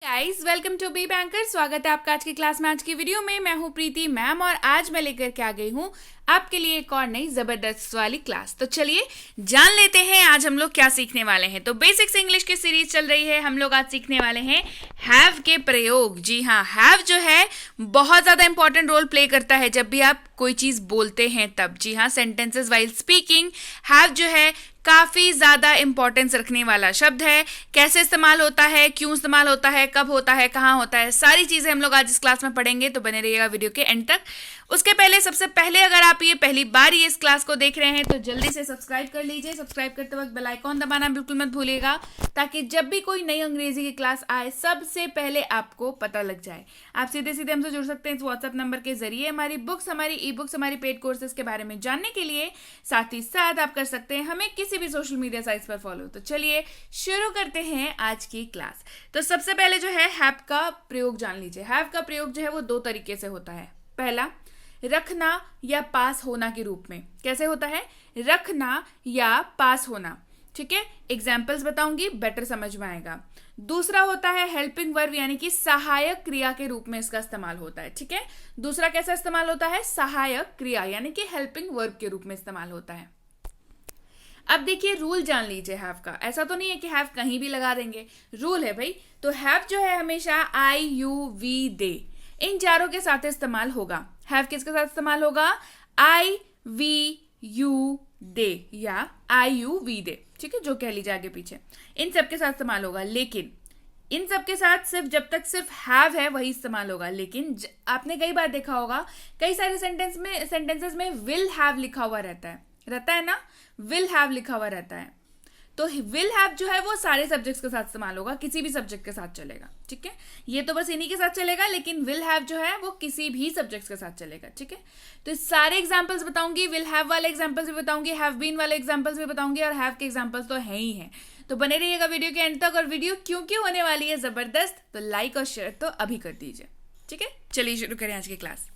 Guys welcome to B banker. स्वागत है आपका आज की क्लास में। आज की वीडियो में मैं हूं प्रीति मैम और आज मैं लेकर के आ गई हूं आपके लिए एक और नई जबरदस्त वाली क्लास। तो चलिए जान लेते हैं आज हम लोग क्या सीखने वाले हैं। तो बेसिक्स इंग्लिश की सीरीज चल रही है। हम लोग आज सीखने वाले हैं हैव के प्रयोग। जी हाँ, हैव जो है बहुत ज्यादा इंपॉर्टेंट रोल प्ले करता है जब भी आप कोई चीज बोलते हैं तब। जी हाँ, सेंटेंसेस वाइल स्पीकिंग हैव जो है काफी ज्यादा इंपॉर्टेंस रखने वाला शब्द है। कैसे इस्तेमाल होता है, क्यों इस्तेमाल होता है, कब होता है, कहाँ होता है, सारी चीजें हम लोग आज इस क्लास में पढ़ेंगे। तो बने रहिएगा वीडियो के एंड तक। उसके पहले सबसे पहले अगर आप ये पहली बार ये इस क्लास को देख रहे हैं तो जल्दी से सब्सक्राइब कर लीजिए। सब्सक्राइब करते वक्त बेल आइकॉन दबाना बिल्कुल मत भूलिएगा ताकि जब भी कोई नई अंग्रेजी की क्लास आए सबसे पहले आपको पता लग जाए। आप सीधे सीधे हमसे जुड़ सकते हैं इस व्हाट्सएप नंबर के जरिए। हमारी बुक्स, हमारी ई बुक्स, हमारी पेड कोर्सेज के बारे में जानने के लिए साथ ही साथ आप कर सकते हैं हमें किसी भी सोशल मीडिया साइट्स पर फॉलो। तो चलिए शुरू करते हैं आज की क्लास। तो सबसे पहले जो है हैव का प्रयोग जान लीजिए। हैव का प्रयोग जो है वो दो तरीके से होता है। पहला, रखना या पास होना के रूप में। कैसे होता है? रखना या पास होना। ठीक है, एग्जाम्पल्स बताऊंगी, बेटर समझ में आएगा। दूसरा होता है हेल्पिंग वर्ब, यानी कि सहायक क्रिया के रूप में इसका इस्तेमाल होता है। ठीक है, दूसरा कैसा इस्तेमाल होता है? सहायक क्रिया यानी कि हेल्पिंग वर्ब के रूप में इस्तेमाल होता है। अब देखिए रूल जान लीजिए हैव का। ऐसा तो नहीं है कि हैव कहीं भी लगा देंगे, रूल है भाई। तो हैव जो है हमेशा आई यू वी दे इन चारों के साथ इस्तेमाल होगा। हैव किसके साथ इस्तेमाल होगा? आई वी यू दे या आई यू वी दे। ठीक है, जो कह लीजिए आगे पीछे, इन सब के साथ इस्तेमाल होगा। लेकिन इन सब के साथ सिर्फ जब तक सिर्फ हैव है वही इस्तेमाल होगा। लेकिन आपने कई बार देखा होगा कई सारे सेंटेंसेस में विल हैव लिखा हुआ रहता है ना, विल हैव लिखा हुआ रहता है। तो विल हैव जो है वो सारे सब्जेक्ट्स के साथ इस्तेमाल होगा, किसी भी सब्जेक्ट के साथ चलेगा। ठीक है, ये तो बस इन्हीं के साथ चलेगा, लेकिन विल हैव जो है वो किसी भी सब्जेक्ट्स के साथ चलेगा। ठीक है, तो सारे एग्जांपल्स बताऊंगी, विल हैव वाले एग्जांपल्स भी बताऊंगी, हैव बीन वाले एग्जांपल्स भी बताऊंगी और हैव के एग्जांपल्स तो है ही हैं। तो बने रहिएगा वीडियो के एंड तक। और वीडियो क्योंकि होने वाली है जबरदस्त, तो लाइक और शेयर तो अभी कर दीजिए। ठीक है, चलिए शुरू करें आज की class.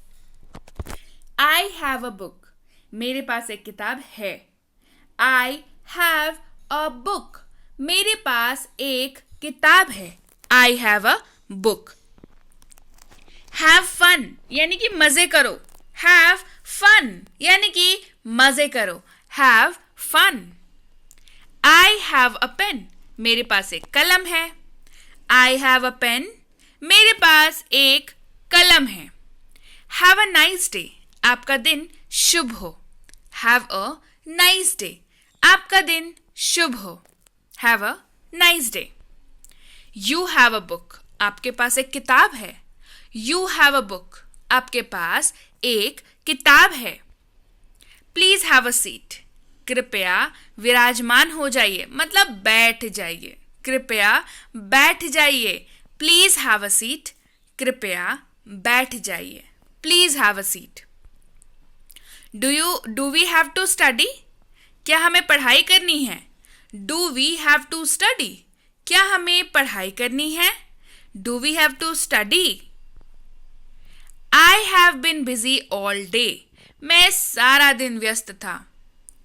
I have a book, मेरे पास एक किताब है। आई हैव अ बुक, मेरे पास एक किताब है। I have a book. Have fun यानी कि मजे करो। हैव फन यानी कि मजे करो। Have fun. I have a pen, मेरे पास एक कलम है। आई हैव अ पेन, मेरे पास एक कलम है। हैव अ नाइस डे, आपका दिन शुभ हो। हैव अ नाइस डे, आपका दिन शुभ हो। Have a nice day. You have a book, आपके पास एक किताब है। यू हैव अ बुक, आपके पास एक किताब है। प्लीज हैव अ सीट, कृपया विराजमान हो जाइए, मतलब बैठ जाइए। कृपया बैठ जाइए। प्लीज हैव अ सीट, कृपया बैठ जाइए। Please have a seat. Do we have to study, क्या हमें पढ़ाई करनी है? Do we have to study, क्या हमें पढ़ाई करनी है? Do we have to study. I have been busy all day, मैं सारा दिन व्यस्त था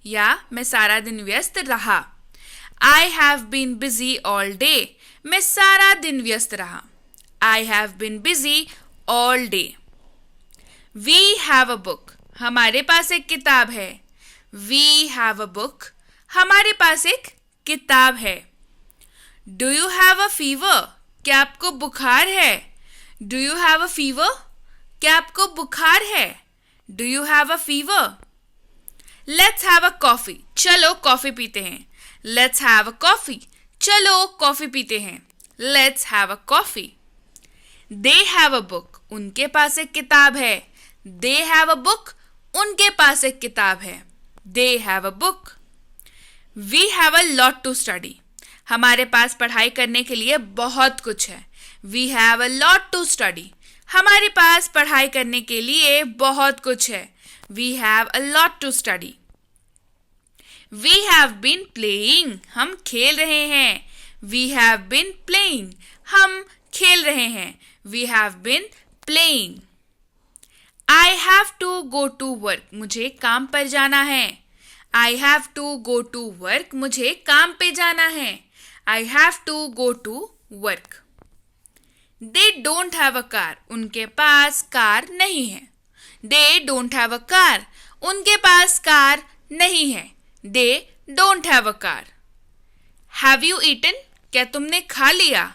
या मैं सारा दिन व्यस्त रहा। I have been busy all day, मैं सारा दिन व्यस्त रहा। I have been busy all day. We have a book, हमारे पास एक किताब है। वी हैव अ बुक, हमारे पास एक किताब है। Do you have a fever, क्या आपको बुखार है? Do you have a fever, क्या आपको बुखार है? Do you have a fever. Let's have a coffee, चलो कॉफी पीते हैं। लेट्स हैव अ कॉफी, चलो कॉफी पीते हैं। Let's have a coffee. They have a book, उनके पास एक किताब है। दे हैव अ बुक, उनके पास एक किताब है। They have a book. We have a lot to study, हमारे पास पढ़ाई करने के लिए बहुत कुछ है। We have a lot to study, हमारे पास पढ़ाई करने के लिए बहुत कुछ है। We have a lot to study. We have been playing, हम खेल रहे हैं। वी हैव बीन प्लेइंग, हम खेल रहे हैं। We have been playing. I have to go to work, मुझे काम पर जाना है। I have to go to work, मुझे काम पे जाना है। I have to go to work. They don't have a car, उनके पास कार नहीं है. They don't have a car, उनके पास कार नहीं है. They don't have a car. Have you eaten, क्या तुमने खा लिया?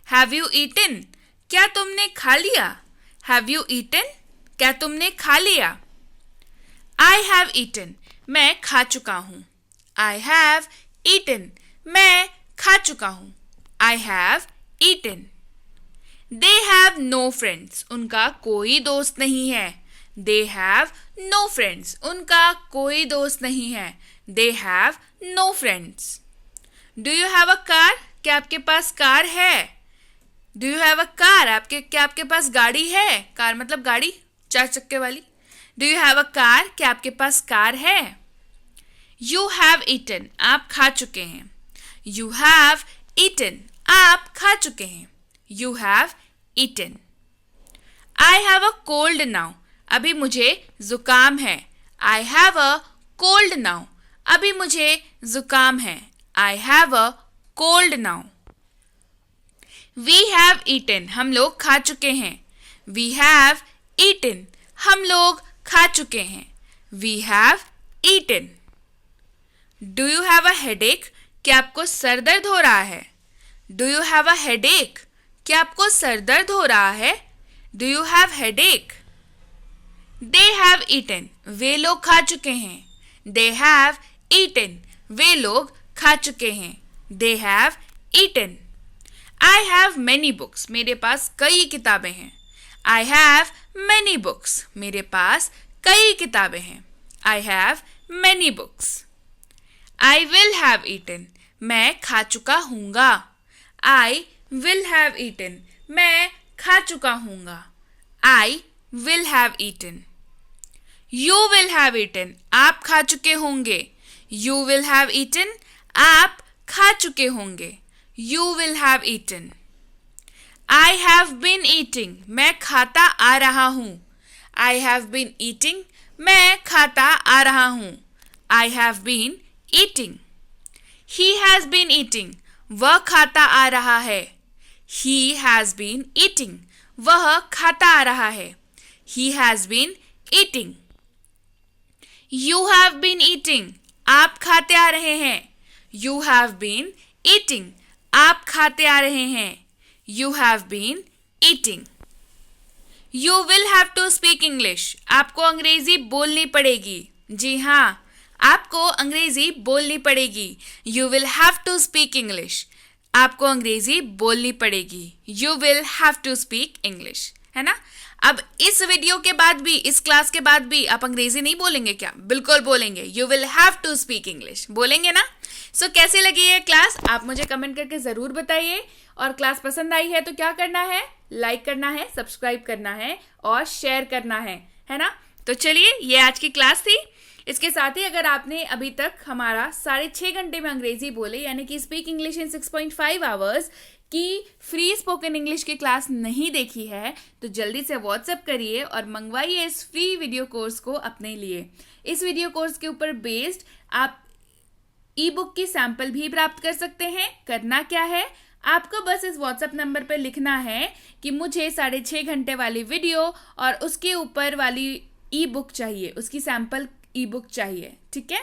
हैव यू ईटन, क्या तुमने खा लिया? हैव यू ईटन, क्या तुमने खा लिया? आई हैव ईटन, मैं खा चुका हूं. आई हैव ईटन, मैं खा चुका हूं. I have eaten. They have no friends, उनका कोई दोस्त नहीं है. दे हैव नो फ्रेंड्स, उनका कोई दोस्त नहीं है. They have no friends. Do you have a car, क्या आपके पास कार है? Do you have a car, क्या आपके पास गाड़ी है? कार मतलब गाड़ी, 4 चक्के वाली. Do you have a car, क्या आपके पास कार है? यू हैव ईटन, आप खा चुके हैं. यू हैव ईटन, आप खा चुके हैं. You have eaten. I have a cold now, अभी मुझे जुकाम है. I have a cold now, अभी मुझे जुकाम है. I have a cold now. We have eaten, हम लोग खा चुके हैं. वी हैव ईटन, हम लोग खा चुके हैं. We have eaten. Do you have a headache, क्या आपको सर दर्द हो रहा है? Do you have a headache, क्या आपको सर दर्द हो रहा है? Do you have headache. They have eaten, वे लोग खा चुके हैं. दे हैव ईटन, वे लोग खा चुके हैं. They have eaten. I have many books, मेरे पास कई किताबें हैं. आई हैव मैनी बुक्स, मेरे पास कई किताबें हैं. I have many books. I will have eaten, मैं खा चुका हूँगा. आई विल हैव ईटन, मैं खा चुका हूँगा. I will have eaten. You will have eaten, आप खा चुके होंगे. यू विल हैव ईटन, आप खा चुके होंगे. You will have eaten. I have been eating, मैं खाता आ रहा हूँ. आई हैव बीन ईटिंग, मैं खाता आ रहा हूँ. I have been eating. He has been eating, वह खाता आ रहा है. ही हैज बीन ईटिंग, वह खाता आ रहा है. He has been eating. You have been eating, आप खाते आ रहे हैं. यू हैव बीन ईटिंग, आप खाते आ रहे हैं. You have been eating. You will have to speak English, आपको अंग्रेजी बोलनी पड़ेगी. जी हाँ, आपको अंग्रेजी बोलनी पड़ेगी. You will have to speak English, आपको अंग्रेजी बोलनी पड़ेगी. You will have to speak English, है ना. अब इस वीडियो के बाद भी, इस क्लास के बाद भी आप अंग्रेजी नहीं बोलेंगे क्या? बिल्कुल बोलेंगे. You will have to speak English, बोलेंगे ना. सो कैसी लगी ये क्लास, आप मुझे कमेंट करके जरूर बताइए. और क्लास पसंद आई है तो क्या करना है? लाइक करना है, सब्सक्राइब करना है और शेयर करना है ना. तो चलिए, ये आज की क्लास थी. इसके साथ ही अगर आपने अभी तक हमारा 6.5 घंटे में अंग्रेजी बोले यानी कि स्पीक इंग्लिश इन 6.5 आवर्स की फ्री स्पोकन इंग्लिश की क्लास नहीं देखी है तो जल्दी से व्हाट्सएप करिए और मंगवाइए इस फ्री वीडियो कोर्स को अपने लिए. इस वीडियो कोर्स के ऊपर बेस्ड आप ई बुक की सैंपल भी प्राप्त कर सकते हैं. करना क्या है, आपको बस इस व्हाट्सएप नंबर पर लिखना है कि मुझे 6.5 घंटे वाली वीडियो और उसके ऊपर वाली ई बुक चाहिए, उसकी सैंपल ई बुक चाहिए. ठीक है,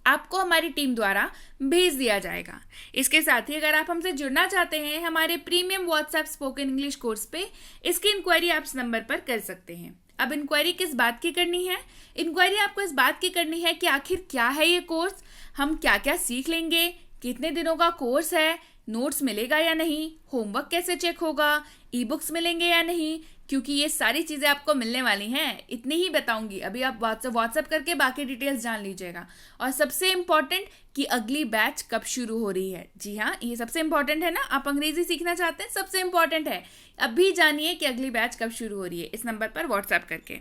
आपको हमारी टीम द्वारा भेज दिया जाएगा. इसके साथ ही अगर आप हमसे जुड़ना चाहते हैं हमारे premium WhatsApp spoken English course पे, इसकी इंक्वायरी आप इस नंबर पर कर सकते हैं. अब इंक्वायरी किस बात की करनी है? इंक्वायरी आपको इस बात की करनी है कि आखिर क्या है ये कोर्स, हम क्या क्या सीख लेंगे, कितने दिनों का कोर्स है, नोट्स मिलेगा या नहीं, होमवर्क कैसे चेक होगा, ई बुक्स मिलेंगे या नहीं, क्योंकि ये सारी चीज़ें आपको मिलने वाली हैं. इतनी ही बताऊंगी, अभी आप व्हाट्सएप करके बाकी डिटेल्स जान लीजिएगा. और सबसे इम्पॉर्टेंट कि अगली बैच कब शुरू हो रही है. जी हाँ, ये सबसे इम्पॉर्टेंट है ना. आप अंग्रेजी सीखना चाहते हैं, सबसे इम्पॉर्टेंट है. अभी जानिए कि अगली बैच कब शुरू हो रही है, इस नंबर पर व्हाट्सएप करके.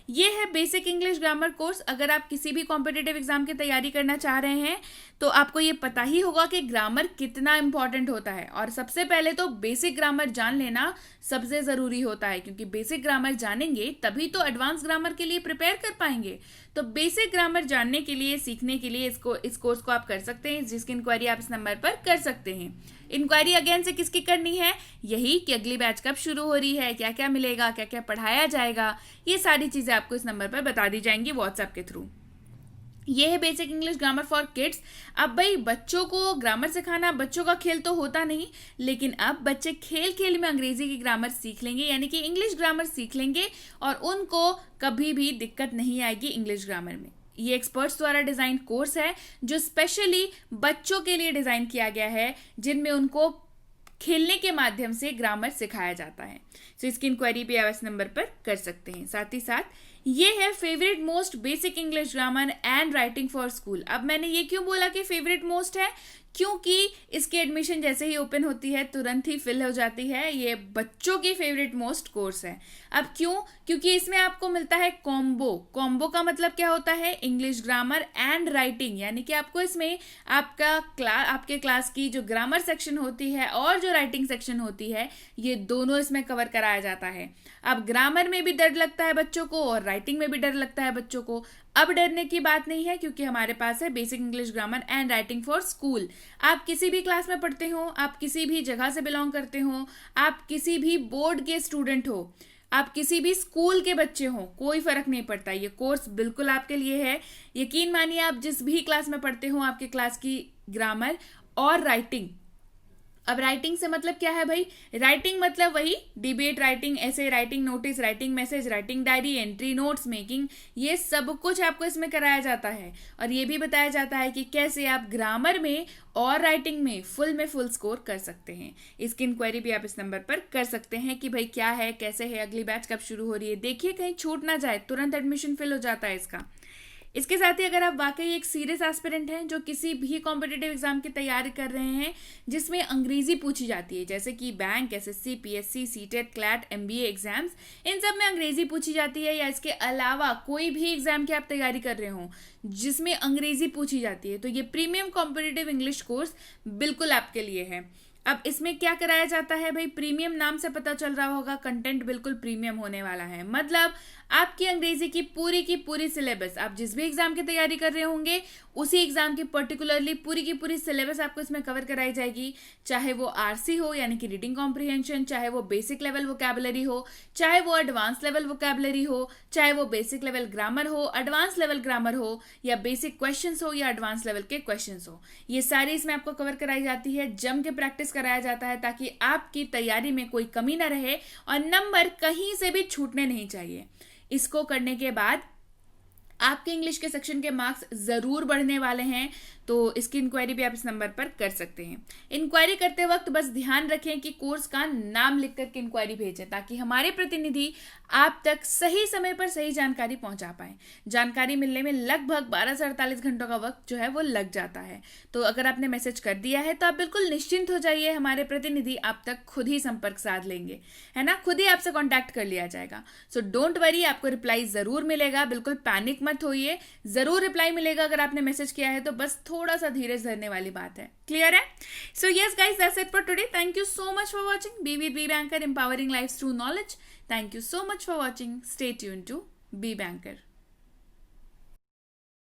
ये है बेसिक इंग्लिश ग्रामर कोर्स. अगर आप किसी भी कॉम्पिटिटिव एग्जाम की तैयारी करना चाह रहे हैं तो आपको ये पता ही होगा कि ग्रामर कितना इंपॉर्टेंट होता है. और सबसे पहले तो बेसिक ग्रामर जान लेना सबसे ज़रूरी होता है, क्योंकि बेसिक ग्रामर जानेंगे तभी तो एडवांस ग्रामर के लिए प्रिपेयर कर पाएंगे. तो बेसिक ग्रामर जानने के लिए, सीखने के लिए इस कोर्स को आप कर सकते हैं, जिसकी इंक्वायरी आप इस नंबर पर कर सकते हैं। इंक्वायरी अगेन से किसकी करनी है? यही कि अगली बैच कब शुरू हो रही है, क्या क्या मिलेगा, क्या क्या पढ़ाया जाएगा, ये सारी चीजें आपको इस नंबर पर बता दी जाएंगी व्हाट्सएप के थ्रू। ये है basic English grammar for kids. अब भाई बच्चों को ग्रामर सिखाना बच्चों का खेल तो होता नहीं, लेकिन अब बच्चे खेल खेल में अंग्रेजी की ग्रामर सीख लेंगे, यानी कि इंग्लिश ग्रामर सीख लेंगे और उनको कभी भी दिक्कत नहीं आएगी इंग्लिश ग्रामर में। ये एक्सपर्ट्स द्वारा डिजाइन कोर्स है जो स्पेशली बच्चों के लिए डिजाइन किया गया है, जिनमें उनको खेलने के माध्यम से ग्रामर सिखाया जाता है। तो इसकी इंक्वायरी भी आप इस नंबर पर कर सकते हैं। साथ ही साथ ये है favourite most basic English grammar and writing for school. अब मैंने ये क्यों बोला कि फेवरेट मोस्ट है? क्योंकि इसकी एडमिशन जैसे ही ओपन होती है तुरंत ही फिल हो जाती है। ये बच्चों की फेवरेट मोस्ट कोर्स है। अब क्यों? क्योंकि इसमें आपको मिलता है कॉम्बो। कॉम्बो का मतलब क्या होता है? इंग्लिश ग्रामर एंड राइटिंग, यानी कि आपको इसमें आपके क्लास की जो ग्रामर सेक्शन होती है और जो राइटिंग सेक्शन होती है, ये दोनों इसमें कवर कराया जाता है। अब ग्रामर में भी डर लगता है बच्चों को और राइटिंग में भी डर लगता है बच्चों को। अब डरने की बात नहीं है, क्योंकि हमारे पास है basic English grammar and writing for school. आप किसी भी क्लास में पढ़ते हो, आप किसी भी जगह से बिलोंग करते हो, आप किसी भी बोर्ड के स्टूडेंट हो, आप किसी भी स्कूल के बच्चे हो, कोई फर्क नहीं पड़ता। ये कोर्स बिल्कुल आपके लिए है। यकीन मानिए, आप जिस भी क्लास में पढ़ते हो, आपके क्लास की ग्रामर और राइटिंग। अब राइटिंग से मतलब क्या है भाई? राइटिंग मतलब वही डिबेट राइटिंग, ऐसे writing, notice writing, message writing, diary entry, notes making, ये सब कुछ आपको इसमें कराया जाता है। और ये भी बताया जाता है कि कैसे आप ग्रामर में और राइटिंग में फुल स्कोर कर सकते हैं। इसकी इंक्वायरी भी आप इस नंबर पर कर सकते हैं कि भाई क्या है, कैसे है, अगली बैच कब शुरू हो रही है। देखिए कहीं छूट ना जाए, तुरंत एडमिशन फिल हो जाता है इसका। इसके साथ ही अगर आप वाकई एक सीरियस एस्पिरेंट हैं जो किसी भी कॉम्पिटिटिव एग्जाम की तैयारी कर रहे हैं जिसमें अंग्रेजी पूछी जाती है, जैसे कि bank, SSC, PSC, CTET, CLAT, MBA exams, इन सब में अंग्रेजी पूछी जाती है, या इसके अलावा कोई भी एग्जाम की आप तैयारी कर रहे हो जिसमें अंग्रेजी पूछी जाती है, तो ये प्रीमियम कॉम्पिटिटिव इंग्लिश कोर्स बिल्कुल आपके लिए है। अब इसमें क्या कराया जाता है भाई? प्रीमियम नाम से पता चल रहा होगा, कंटेंट बिल्कुल प्रीमियम होने वाला है। मतलब आपकी अंग्रेजी की पूरी सिलेबस, आप जिस भी एग्जाम की तैयारी कर रहे होंगे उसी एग्जाम की पर्टिकुलरली पूरी सिलेबस आपको इसमें कवर कराई जाएगी। चाहे वो आरसी हो यानी कि रीडिंग कॉम्प्रिहेंशन, चाहे वो बेसिक लेवल वोकैबुलरी हो, चाहे वो एडवांस लेवल वोकैबुलरी हो, चाहे वो बेसिक लेवल ग्रामर हो, एडवांस लेवल ग्रामर हो, या बेसिक क्वेश्चंस हो या एडवांस लेवल के क्वेश्चंस हो, ये सारी इसमें आपको कवर कराई जाती है। जम के प्रैक्टिस कराया जाता है ताकि आपकी तैयारी में कोई कमी ना रहे और नंबर कहीं से भी छूटने नहीं चाहिए। इसको करने के बाद आपके इंग्लिश के सेक्शन के मार्क्स जरूर बढ़ने वाले हैं, तो इसकी इंक्वायरी भी आप इस नंबर पर कर सकते हैं। इंक्वायरी करते वक्त बस ध्यान रखें कि कोर्स का नाम लिख करके इंक्वायरी भेजें ताकि हमारे प्रतिनिधि आप तक सही समय पर सही जानकारी पहुंचा पाए। जानकारी मिलने में लगभग 12 से 48 घंटों का वक्त जो है वो लग जाता है। तो अगर आपने मैसेज कर दिया है तो आप बिल्कुल निश्चिंत हो जाइए, हमारे प्रतिनिधि आप तक खुद ही संपर्क साध लेंगे, है ना, खुद ही आपसे कॉन्टैक्ट कर लिया जाएगा। सो डोंट वरी, आपको रिप्लाई जरूर मिलेगा, बिल्कुल पैनिक मत होइए, जरूर रिप्लाई मिलेगा। अगर आपने मैसेज किया है तो बस थोड़ा सा धीरज धरने वाली बात है। क्लियर है? So yes guys, that's it for today. Thank you so much for watching Be with Be Banker, empowering lives through knowledge. Thank you so much for watching. Stay tuned to Be Banker.